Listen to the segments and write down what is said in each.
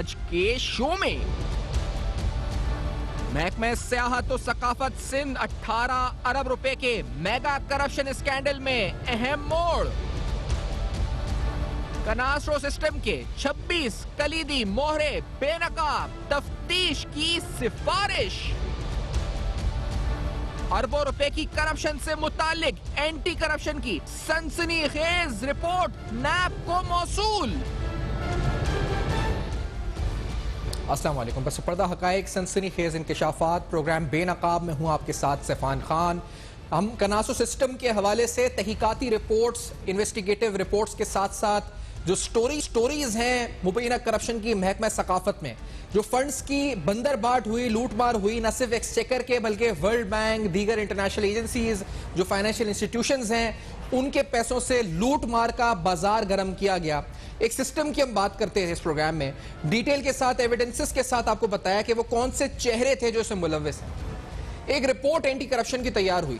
आज के शो में। महकमे सियाहत और सकाफत सिंध 18 अरब रुपए के मेगा करप्शन स्कैंडल में अहम मोड़। कनासरो सिस्टम के 26 कलीदी मोहरे बेनकाब, तफ्तीश की सिफारिश। अरबों रुपए की करप्शन से मुतालिक एंटी करप्शन की सनसनीखेज रिपोर्ट नैब को मौसूल। अस्सलाम वालेकुम। बस पर्दा हकायक सनसनीखेज इंकशाफात प्रोग्राम बेनकाब में हूँ आपके साथ सैफान खान। हम कनासो सिस्टम के हवाले से तहकीकाती रिपोर्ट्स, इन्वेस्टिगेटिव रिपोर्ट्स के साथ साथ जो स्टोरीज हैं मुबैना करप्शन की महकमा सकाफत में, जो फंड्स की बंदरबाट हुई, लूटमार हुई, न सिर्फ एक्सचेकर के बल्कि वर्ल्ड बैंक, दीगर इंटरनेशनल एजेंसीज, जो फाइनेंशियल इंस्टीट्यूशंस हैं, उनके पैसों से लूट मार का बाजार गर्म किया गया। एक सिस्टम की हम बात करते हैं इस प्रोग्राम में, डिटेल के साथ, एविडेंसेस के साथ आपको बताया कि वो कौन से चेहरे थे जो इसमें मुलव्विस हैं। एक रिपोर्ट एंटी करप्शन की तैयार हुई।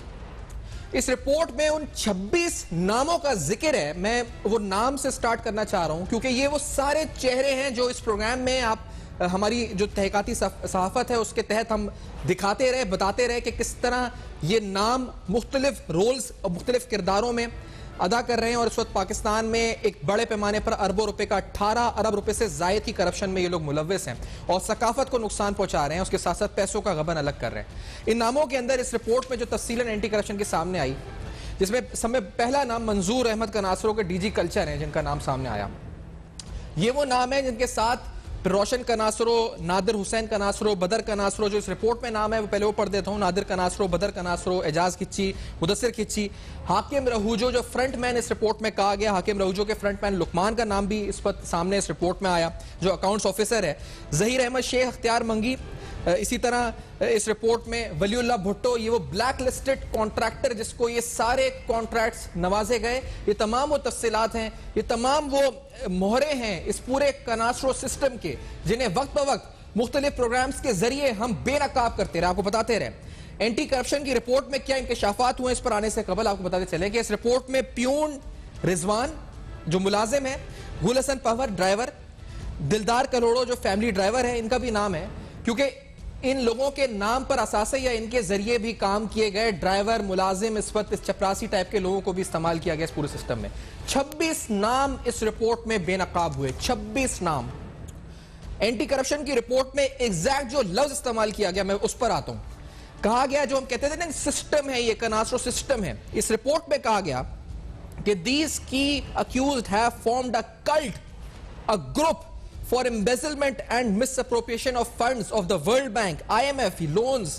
इस रिपोर्ट में उन 26 नामों का जिक्र है। मैं वो नाम से स्टार्ट करना चाह रहा हूं क्योंकि ये वो सारे चेहरे हैं जो इस प्रोग्राम में आप हमारी जो तहकीकाती सहाफत है उसके तहत हम दिखाते रहे, बताते रहे कि किस तरह ये नाम मुख्तलिफ रोल्स और मुख्तलिफ किरदारों में अदा कर रहे हैं। और इस वक्त पाकिस्तान में एक बड़े पैमाने पर अरबों रुपए का 18 अरब रुपए से जायद की करप्शन में ये लोग मुलव्विस हैं और सकाफत को नुकसान पहुंचा रहे हैं, उसके साथ साथ पैसों का गबन अलग कर रहे हैं। इन नामों के अंदर इस रिपोर्ट में जो तफसीलन एंटी करप्शन के सामने आई, जिसमें समय पहला नाम मंजूर अहमद कनासरो के डीजी कल्चर हैं जिनका नाम सामने आया। ये वो नाम है जिनके साथ रोशन कनासरो, नादिर हुसैन कनासरो, बदर कनासरो, जो इस रिपोर्ट में नाम है वो पहले वो पढ़ देता हूँ। नादिर कनासरो, बदर कनासरो, एजाज खिच्ची, मुदस्सिर खिच्ची, हाकिम रहूजो जो फ्रंट मैन इस रिपोर्ट में कहा गया। हाकिम रहूजो के फ्रंट मैन लुकमान का नाम भी इस वक्त सामने इस रिपोर्ट में आया जो अकाउंट्स ऑफिसर है। जहीर अहमद शेख अख्तियार मंगी, इसी तरह इस रिपोर्ट में वलीउल्लाह भुट्टो, ये वो ब्लैक लिस्टेड कॉन्ट्रैक्टर जिसको ये सारे कॉन्ट्रैक्ट्स नवाजे गए। ये तमाम वो तफसीलात हैं, ये तमाम वो मोहरे हैं इस पूरे कनासरो सिस्टम के जिन्हें वक्त ब वक्त मुख्तलिफ प्रोग्राम्स के जरिए हम बेनकाब करते रहे, आपको बताते रहे। एंटी करप्शन की रिपोर्ट में क्या इंकशाफात हुए इस पर आने से कबल आपको बताते चले कि इस रिपोर्ट में प्यून रिजवान जो मुलाजिम है, गुल हसन पहवर ड्राइवर, दिलदार करोड़ो जो फैमिली ड्राइवर है, इनका भी नाम है क्योंकि इन लोगों के नाम पर असासे या इनके जरिए भी काम किए गए ड्राइवर, मुलाजिम, इस वक्त इस चपरासी टाइप के लोगों को भी इस्तेमाल किया गया इस पूरे सिस्टम में। 26 नाम इस रिपोर्ट में बेनकाब हुए, 26 नाम। एंटी करप्शन की रिपोर्ट में एग्जैक्ट जो लफ्ज इस्तेमाल किया गया मैं उस पर आता हूं। कहा गया, जो हम कहते थे ना सिस्टम है, ये कनासरो सिस्टम है, इस रिपोर्ट में कहा गया कि दीज की accused have formed a cult, a group for embezzlement and misappropriation of funds of the World Bank, IMF loans,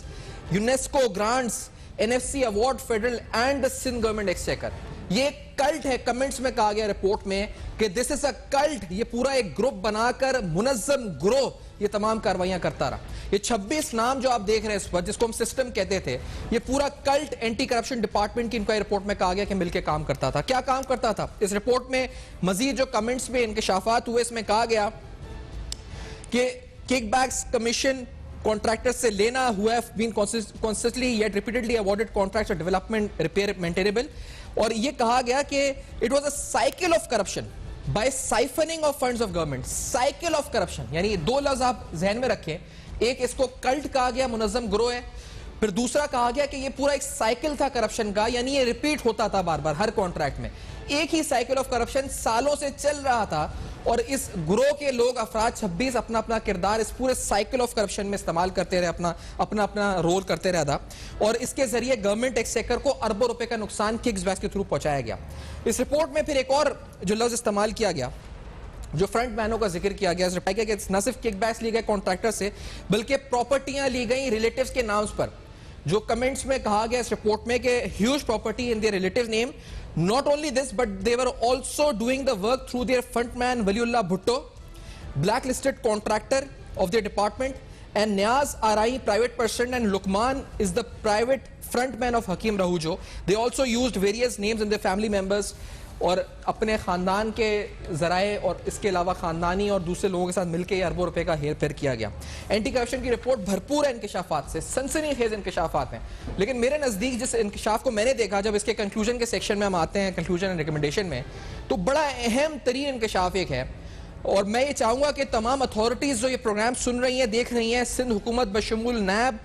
UNESCO grants, NFC award federal and the Sindh government exchequer। ये cult है। Comments में कहा गया report में कि this is a cult, ये पूरा एक ग्रुप बनाकर मुनज्जम ग्रोह ये तमाम कार्रवाइयां करता रहा। ये 26 नाम जो आप देख रहे हैं इस पर, जिसको हम सिस्टम कहते थे, ये पूरा कल्ट एंटी करप्शन डिपार्टमेंट की इंक्वायरी रिपोर्ट में कहा गया कि मिलकर काम करता था। क्या काम करता था? इस रिपोर्ट में मजीद जो कमेंट्स में इंकशाफात हुए, इसमें कहा गया कि किकबैक्स कमीशन कॉन्ट्रैक्टर से लेना हुआ been constantly yet repeatedly awarded contracts for development, repair, maintainable. और ये कहा गया कि it was a cycle of corruption by siphoning of funds of government. Cycle of corruption यानी दो लफ्ज आप जहन में रखें, एक इसको कल्ट कहा गया, मुनज्जम ग्रोह है, फिर दूसरा कहा गया कि ये पूरा एक साइकिल था करप्शन का, यानी ये रिपीट होता था बार बार हर कॉन्ट्रैक्ट में। एक ही साइकिल ऑफ करप्शन सालों से चल रहा था और इस ग्रोह के लोग अफराद 26 अपना अपना किरदार इस पूरे साइकिल ऑफ करप्शन में इस्तेमाल करते रहे, अपना अपना रोल करते रहा था और इसके जरिए गवर्नमेंट एक्सचेकर को अरबों रुपए का नुकसान किकबैक्स के थ्रू पहुंचाया गया। इस रिपोर्ट में फिर एक और जो लफ्ज इस्तेमाल किया गया, जो फ्रंट मैनों का जिक्र किया गया, न सिर्फ किकबैक्स लिए गए कॉन्ट्रैक्टर से बल्कि प्रॉपर्टियां ली गई रिलेटिव्स के नाम पर। जो कमेंट्स में कहा गया इस रिपोर्ट में कि huge property in their relative name. Not only this, but they were also doing the work through their frontman Waliullah Bhutto, blacklisted contractor of their department, and Niaz Arai, private person, and Lukman is the private frontman of Hakim Rahujo. They also used various names and their family members और अपने खानदान के जराए और इसके अलावा खानदानी और दूसरे लोगों के साथ मिलकर अरबों रुपए का हेर फेर किया गया। एंटी करप्शन की रिपोर्ट भरपूर है इंकशाफात से, सनसनीखेज इंकशाफात हैं, लेकिन मेरे नज़दीक जिस इंकशाफ को मैंने देखा, जब इसके कंक्लूजन के सेक्शन में हम आते हैं, कंक्लूजन एंड रिकमेंडेशन में, तो बड़ा अहम तरीन इंकशाफ एक है और मैं ये चाहूंगा कि तमाम अथॉरिटीज जो ये प्रोग्राम सुन रही हैं, देख रही हैं, सिंध हुकूमत बशमूल नैब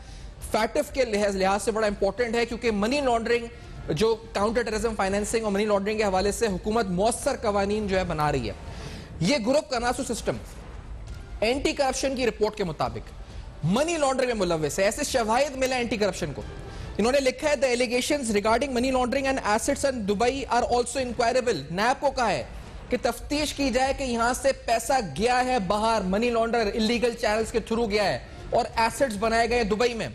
फैटिफ के लिहाज से बड़ा इंपॉर्टेंट है, क्योंकि मनी लॉन्ड्रिंग, जो काउंटर टेररिज्म फाइनेंसिंग और मनी लॉन्ड्रिंग के हवाले से हुकूमत मौसर कवानीन जो है बना रही है। ये group Kanasu system anti corruption की रिपोर्ट के मुताबिक मनी लॉन्ड्रिंग में मुलव्वस है। ऐसे शवाहिद मिले एंटी करप्शन को। इन्होंने लिखा है, the allegations regarding money laundering and assets in Dubai are also inquirable. NAB को कहा है कि तफ्तीश की जाए कि यहां से पैसा गया है बाहर, मनी लॉन्डर इलीगल चैनल्स के थ्रू गया है और एसेट्स बनाए गए दुबई में।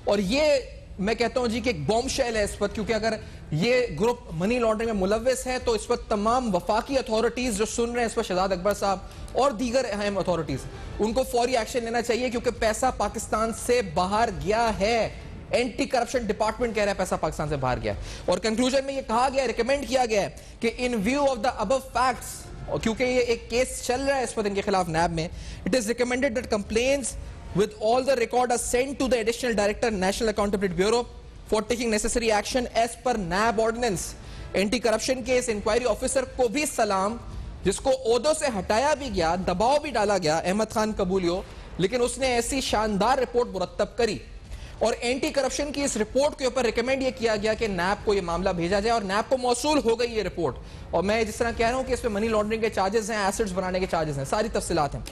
और ये मैं कहता हूं जी कि एक बॉम्बशेल है इस वक्त, क्योंकि अगर ये ग्रुप मनी लॉन्ड्रिंग में मुलव्वस है तो इस वक्त तमाम वफाकी अथॉरिटीज जो सुन रहे हैं इस वक्त, शहजाद अकबर साहब और दीगर अहम अथॉरिटीज, उनको फौरी एक्शन लेना चाहिए, क्योंकि पैसा पाकिस्तान से बाहर गया है। एंटी करप्शन डिपार्टमेंट कह रहा है पैसा पाकिस्तान से बाहर गया है। और कंक्लूजन में ये कहा गया, रिकमेंड किया गया है कि इन view of the above facts, क्योंकि ये एक केस चल रहा है इस वक्त इनके खिलाफ नैब में, it is recommended that complaints with all the record are sent to the additional director National Accountability Bureau for taking necessary action as per NAB ordinance। Anti corruption के इस इंक्वायरी ऑफिसर को भी सलाम, जिसको ओहदों से हटाया भी गया, दबाव भी डाला गया, अहमद खान कबूलियो, लेकिन उसने ऐसी शानदार रिपोर्ट मुरत्तब करी। और एंटी करप्शन की इस रिपोर्ट के ऊपर रिकमेंड ये किया गया कि नैब को ये मामला भेजा जाए, और नैब को मौसूल हो गई ये रिपोर्ट। और मैं जिस तरह कह रहा हूं कि इसमें मनी लॉन्ड्रिंग के चार्जेस हैं, एसेट्स बनाने के चार्जेस हैं, सारी तफसीलात हैं।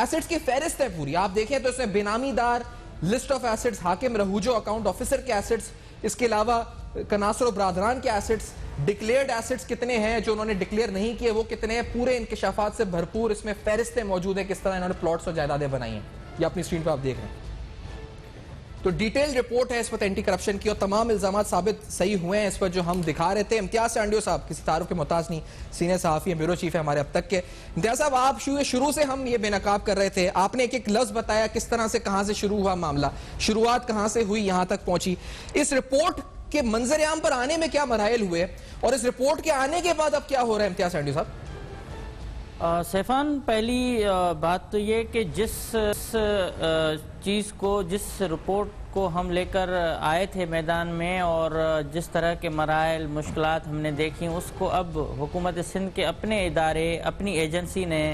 एसेट्स की फहरिस्त है पूरी, आप देखें तो इसमें बेनामीदार, लिस्ट ऑफ एसेट्स, हाकिम रहूजो अकाउंट ऑफिसर के एसेट्स, इसके अलावा कनासर और बरादरान के एसेट्स, डिक्लेयर्ड एसेट्स कितने हैं, जो उन्होंने डिक्लेयर नहीं किए वो कितने हैं, पूरे इंकशाफात से भरपूर इसमें फहरिस्तें मौजूद हैं, किस तरह इन्होंने प्लॉट्स और जायदादें बनाई हैं। ये अपनी स्क्रीन पर आप देख रहे हैं। तो डिटेल रिपोर्ट है इस वक्त एंटी करप्शन की, और तमाम इल्जामात साबित सही हुए हैं इस पर जो हम दिखा रहे थे। इम्तियाज सांडियो साहब, किसी तारुफ के मोहताज नहीं, सीनियर सहाफ़ी हैं, ब्यूरो चीफ है हमारे अब तक के। इम्तियाज साहब, आप शुरू से हम ये बेनकाब कर रहे थे, आपने एक एक लफ्ज बताया किस तरह से, कहां से शुरू हुआ मामला, शुरुआत कहां से हुई, यहां तक पहुंची। इस रिपोर्ट के मंजर आम पर आने में क्या मराइल हुए, और इस रिपोर्ट के आने के बाद अब क्या हो रहा है इम्तियाज सांडियो साहब? सैफान, पहली बात तो ये कि जिस चीज़ को, जिस रिपोर्ट को हम लेकर आए थे मैदान में और जिस तरह के मराइल मुश्किलात हमने देखी, उसको अब हुकूमत सिंध के अपने इदारे, अपनी एजेंसी ने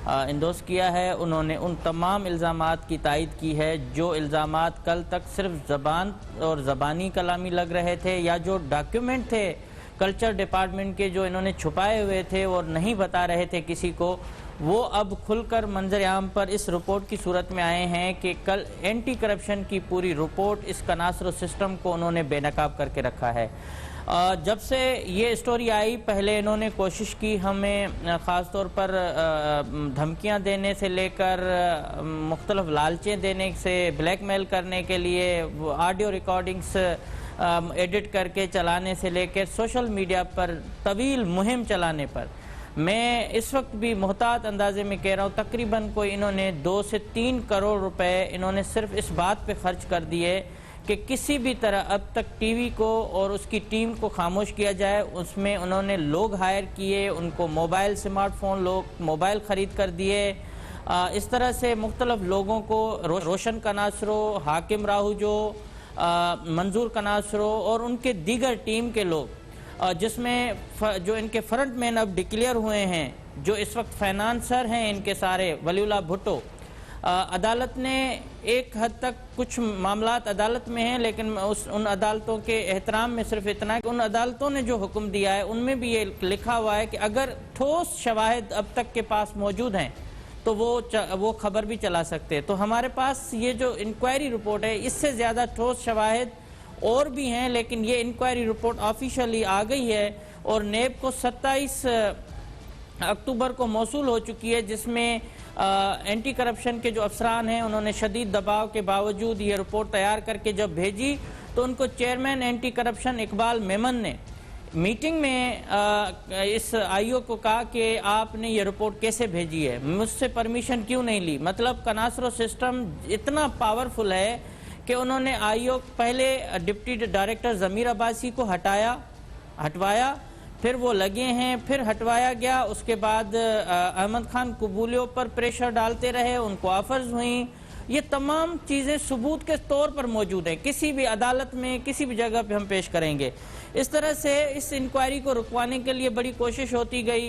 इंदोस किया है। उन्होंने उन तमाम इल्ज़ामात की तायद की है जो इल्ज़ामात कल तक सिर्फ ज़बान और ज़बानी कलामी लग रहे थे, या जो डॉक्यूमेंट थे कल्चर डिपार्टमेंट के जो इन्होंने छुपाए हुए थे और नहीं बता रहे थे किसी को, वो अब खुलकर मंजर आम पर इस रिपोर्ट की सूरत में आए हैं कि कल एंटी करप्शन की पूरी रिपोर्ट, इस कनासर सिस्टम को उन्होंने बेनकाब करके रखा है। जब से ये स्टोरी आई, पहले इन्होंने कोशिश की हमें ख़ास तौर पर धमकियां देने से लेकर मुख्तलिफ लालचें देने से, ब्लैकमेल करने के लिए, ऑडियो रिकॉर्डिंग्स एडिट करके चलाने से लेकर सोशल मीडिया पर तवील मुहिम चलाने पर, मैं इस वक्त भी मोहतात अंदाजे में कह रहा हूँ, तकरीबन कोई इन्होंने 2 से 3 करोड़ रुपए इन्होंने सिर्फ इस बात पे खर्च कर दिए कि किसी भी तरह अब तक टीवी को और उसकी टीम को खामोश किया जाए। उसमें उन्होंने लोग हायर किए, उनको मोबाइल, स्मार्टफोन, लोग मोबाइल ख़रीद कर दिए। इस तरह से मुख्तलिफ लोगों को, रोशन कनासरो, हाकिम राहूजो, मंजूर कनासरो और उनके दीगर टीम के लोग, जिसमें जो इनके फ्रंट मैन अब डिक्लेयर हुए हैं, जो इस वक्त फाइनेंसर हैं इनके सारे, वलीउल्लाह भुट्टो, अदालत ने एक हद तक, कुछ मामलात अदालत में हैं, लेकिन उन अदालतों के एहतराम में सिर्फ इतना है कि उन अदालतों ने जो हुक्म दिया है उनमें भी ये लिखा हुआ है कि अगर ठोस शवाहिद अब तक के पास मौजूद हैं तो वो खबर भी चला सकते हैं। तो हमारे पास ये जो इंक्वायरी रिपोर्ट है, इससे ज़्यादा ठोस शवाहिद और भी हैं, लेकिन ये इंक्वायरी रिपोर्ट ऑफिशियली आ गई है और नेब को 27 अक्टूबर को मौसूल हो चुकी है, जिसमें एंटी करप्शन के जो अफसरान हैं उन्होंने शदीद दबाव के बावजूद ये रिपोर्ट तैयार करके जब भेजी, तो उनको chairman anti corruption Iqbal Memon ने मीटिंग में इस आईओ को कहा कि आपने ये रिपोर्ट कैसे भेजी है, मुझसे परमिशन क्यों नहीं ली। मतलब कनासरो सिस्टम इतना पावरफुल है कि उन्होंने आईओ पहले डिप्टी डायरेक्टर ज़मीर अब्बासी को हटवाया, फिर वो लगे हैं, फिर हटवाया गया, उसके बाद अहमद खान कबूलियों पर प्रेशर डालते रहे, उनको ऑफर्स हुई, ये तमाम चीज़ें सबूत के तौर पर मौजूद हैं, किसी भी अदालत में किसी भी जगह पे हम पेश करेंगे। इस तरह से इस इंक्वायरी को रुकवाने के लिए बड़ी कोशिश होती गई।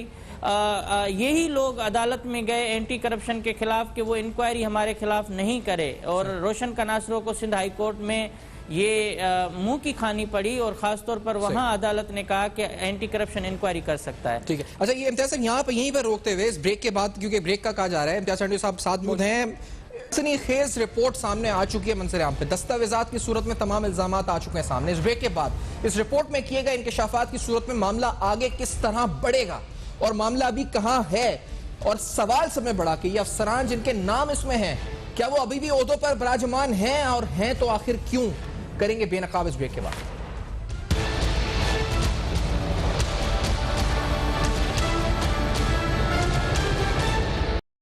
यही लोग अदालत में गए एंटी करप्शन के खिलाफ कि वो इंक्वायरी हमारे खिलाफ नहीं करे, और रोशन कनासरो को सिंध हाई कोर्ट में ये मुंह की खानी पड़ी, और खास तौर पर वहां अदालत ने कहा कि एंटी करप्शन इंक्वायरी कर सकता है। ठीक है, अच्छा ये इम्तियाज साहब यहाँ पे यहीं पर रोकते हुए इस ब्रेक के बाद, क्योंकि ब्रेक का कहा जा रहा है, इम्तियाज साहब साथ मौजूद हैं। सनसनीखेज रिपोर्ट सामने आ चुकी है मंजर आम पे, दस्तावेजात की सूरत में तमाम इल्जामात आ चुके हैं सामने। इस ब्रेक के बाद इस रिपोर्ट में किए गए इंकशाफात की सूरत में मामला आगे किस तरह बढ़ेगा और मामला अभी कहां है, और सवाल समय बढ़ा कि ये अफसरान जिनके नाम इसमें हैं क्या वो अभी भी ओहदों पर विराजमान हैं, और हैं तो आखिर क्यों, करेंगे बेनकाब इस ब्रेक के बाद।